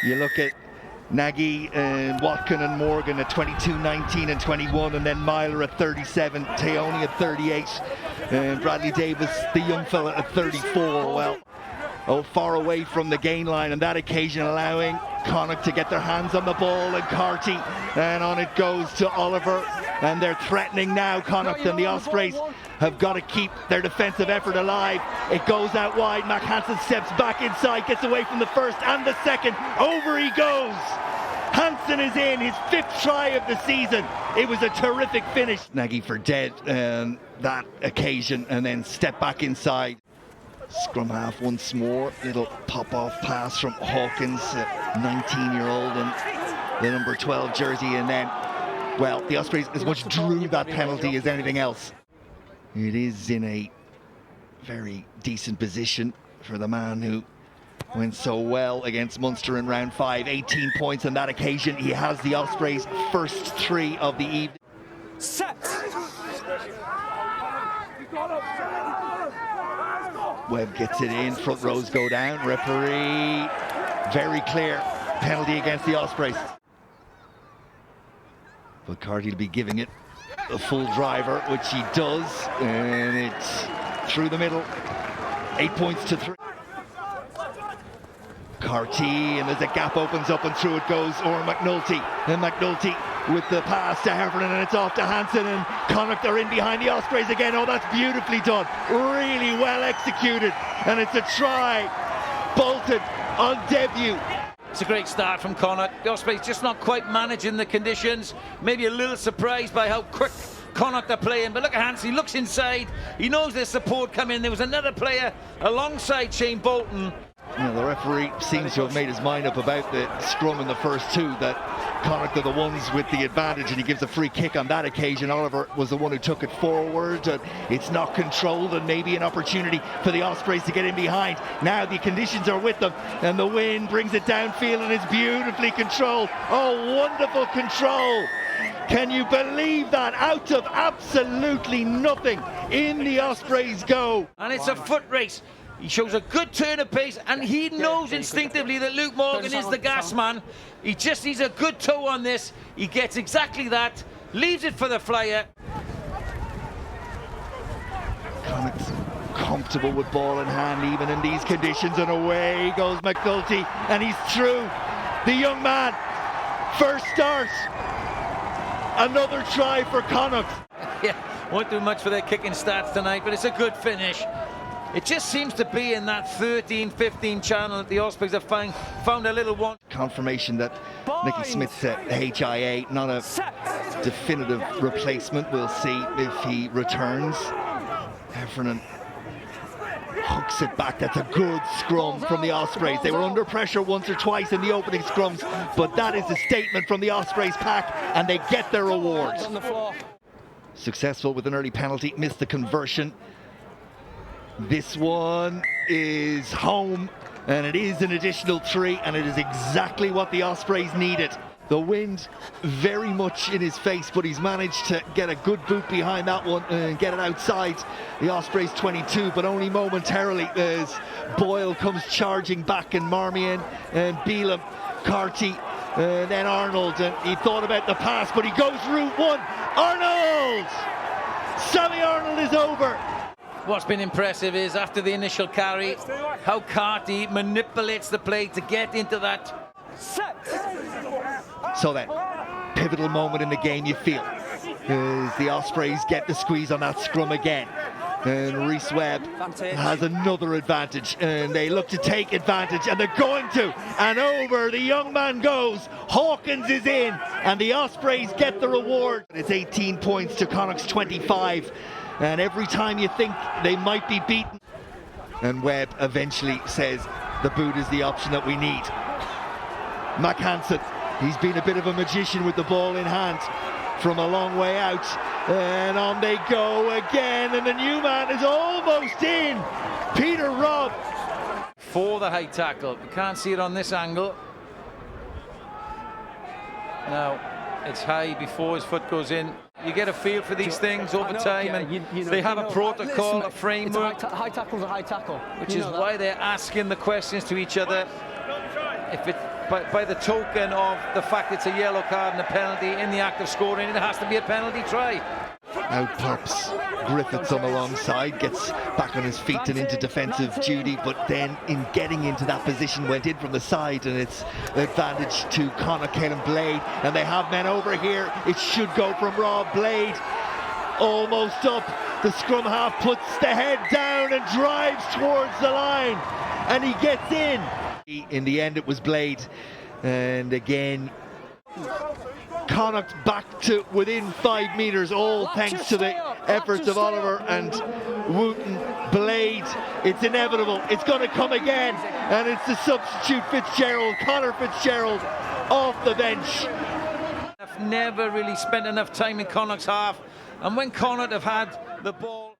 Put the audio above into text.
You look at Nagy and Watkin and Morgan at 22, 19 and 21, and then Myler at 37, Teone at 38, and Bradley Davis, the young fella, at 34. Well, far away from the gain line on that occasion, allowing Connacht to get their hands on the ball, and Carty, and on it goes to Oliver, and they're threatening now, Connacht, and the Ospreys have got to keep their defensive effort alive. It goes out wide, Mac Hansen steps back inside, gets away from the first and the second, over he goes! Hansen is in, his 5th try of the season. It was a terrific finish. Nagy for dead that occasion, and then step back inside. Scrum half once more, little pop-off pass from Hawkins, 19-year-old in the number 12 jersey, and then, well, the Ospreys as much drew that penalty as anything else. It is in a very decent position for the man who went so well against Munster in round 5. 18 points on that occasion. He has the Ospreys' first 3 of the evening. Set! Webb gets it in, front rows go down, referee, very clear, penalty against the Ospreys. But Carty will be giving it a full driver, which he does, and it's through the middle, 8 points to 3. Carty, and there's a gap opens up and through it goes, or McNulty, and McNulty with the pass to Heffernan, and it's off to Hansen, and Connacht are in behind the Ospreys again. Oh, that's beautifully done, really well executed, and it's a try, Bolton on debut. It's a great start from Connacht. The Ospreys just not quite managing the conditions, maybe a little surprised by how quick Connacht are playing, but look at Hansen, he looks inside, he knows there's support coming. There was another player alongside Shane Bolton. You know, the referee seems to have made his mind up about the scrum in the first 2, that Connacht are the ones with the advantage, and he gives a free kick on that occasion. Oliver was the one who took it forward, and it's not controlled, and maybe an opportunity for the Ospreys to get in behind. Now the conditions are with them, and the wind brings it downfield, and it's beautifully controlled. Oh, wonderful control! Can you believe that? Out of absolutely nothing, in the Ospreys go. And it's a foot race. He shows a good turn of pace, and he knows instinctively that Luke Morgan is the gas man. He just needs a good toe on this. He gets exactly that, leaves it for the flyer. Connacht's comfortable with ball in hand, even in these conditions, and away goes McNulty, and he's through. The young man, first start. Another try for Connacht. Yeah, won't do much for their kicking stats tonight, but it's a good finish. It just seems to be in that 13-15 channel that the Ospreys have found a little one. Confirmation that Nicky Smith's HIA, not a definitive replacement. We'll see if he returns. Heffernan hooks it back. That's a good scrum from the Ospreys. They were under pressure once or twice in the opening scrums, but that is a statement from the Ospreys pack, and they get their reward. Successful with an early penalty, missed the conversion. This one is home, and it is an additional 3, and it is exactly what the Ospreys needed. The wind very much in his face, but he's managed to get a good boot behind that one and get it outside the Ospreys 22, but only momentarily, as Boyle comes charging back, and Marmion and Beelum, Carty, and then Arnold, and he thought about the pass, but he goes route 1. Arnold! Sammy Arnold is over. What's been impressive is, after the initial carry, how Carty manipulates the play to get into that. So then, pivotal moment in the game, you feel, as the Ospreys get the squeeze on that scrum again. And Rhys Webb has another advantage, and they look to take advantage, and they're going to, and over the young man goes. Hawkins is in, and the Ospreys get the reward. It's 18 points to Connacht's 25. And every time you think they might be beaten, and Webb eventually says the boot is the option that we need. Mac Hansen, he's been a bit of a magician with the ball in hand from a long way out, and on they go again, and the new man is almost in. Peter Robb for the high tackle. You can't see it on this angle. Now it's high before his foot goes in. You get a feel for these things over time, and they have a protocol, a framework. High tackle's a high tackle. Which is why they're asking the questions to each other. if it by the token of the fact it's a yellow card and a penalty in the act of scoring, it has to be a penalty try. Out pops Griffiths on the wrong side, gets back on his feet and into defensive duty, but then in getting into that position went in from the side, and it's advantage to Connacht, Caelan Blade, and they have men over here. It should go from Rob Blade, almost up. The scrum half puts the head down and drives towards the line, and he gets in. In the end it was Blade, and again Connacht back to within 5 metres, all thanks to the efforts of Oliver and Wooten. Blade, it's inevitable, it's going to come again, and it's the substitute Fitzgerald, Conor Fitzgerald, off the bench. I've never really spent enough time in Connacht's half, and when Connacht have had the ball